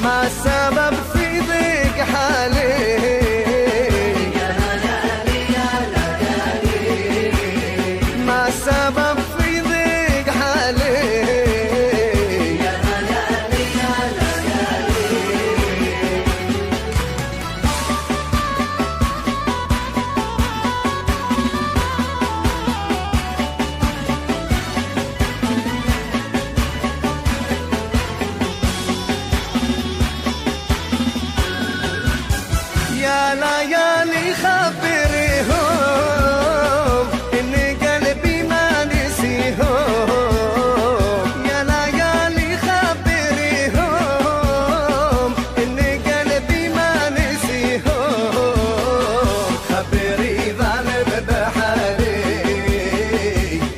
ما السبب في ضيق حالي؟ ما السبب في ضيق حالي؟ يا ليالي خبريهم إن قلبي ما نسيهم. يا ليالي خبريهم إن قلبي ما نسيهم. خبري ظالم بحالي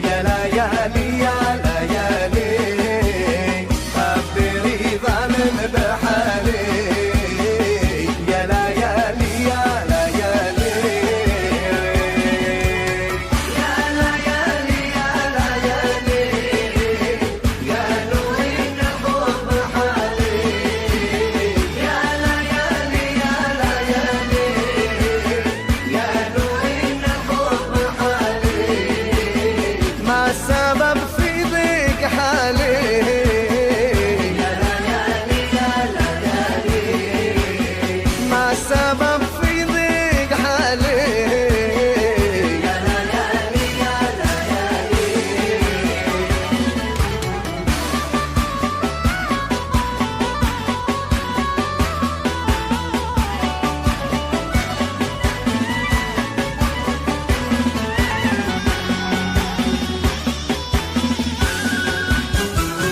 يا ليالي يا ليالي. خبري ظالم بحالي يا ليالي يا ليالي. يا ليالي يا ليالي قالوا إن حب حالي. يا ليالي يا ليالي قالوا إن حب حالي. ما السبب في ضيق حالي؟ يا ليالي يا ليالي. ما السبب في ضيق حالي؟ يا ليالي يا ليالي.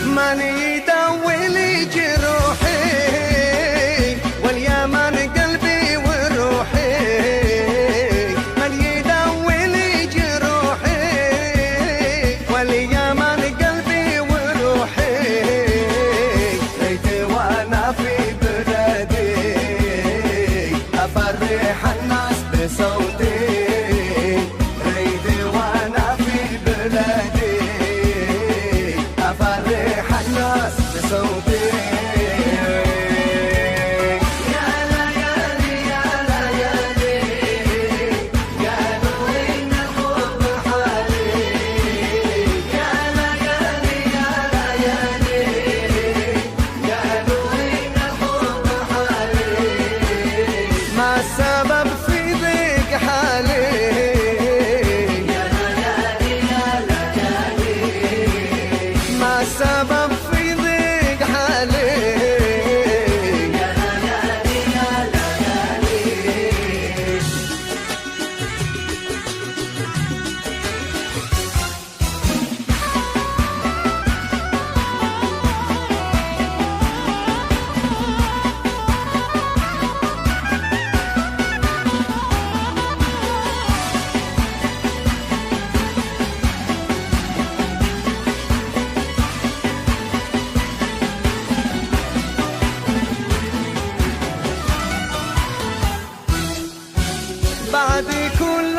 من يداوي لي جروحي واليمن قلبي وروحي. من يداوي لي جروحي واليمن قلبي وروحي. ليت وانا في بلادي افرح الناس بصوتي. ليت وانا في بلادي افرح الناس بصوتي. يا ليالي يا ليالي قالوا إن حب حالي. يا ليالي يا ليالي قالوا إن حب حالي. ما السبب في ضيق حالي؟ يا ليالي يا ليالي. ما السبب في ضيق حالي؟ يا ليالي يا ليالي. بعد كل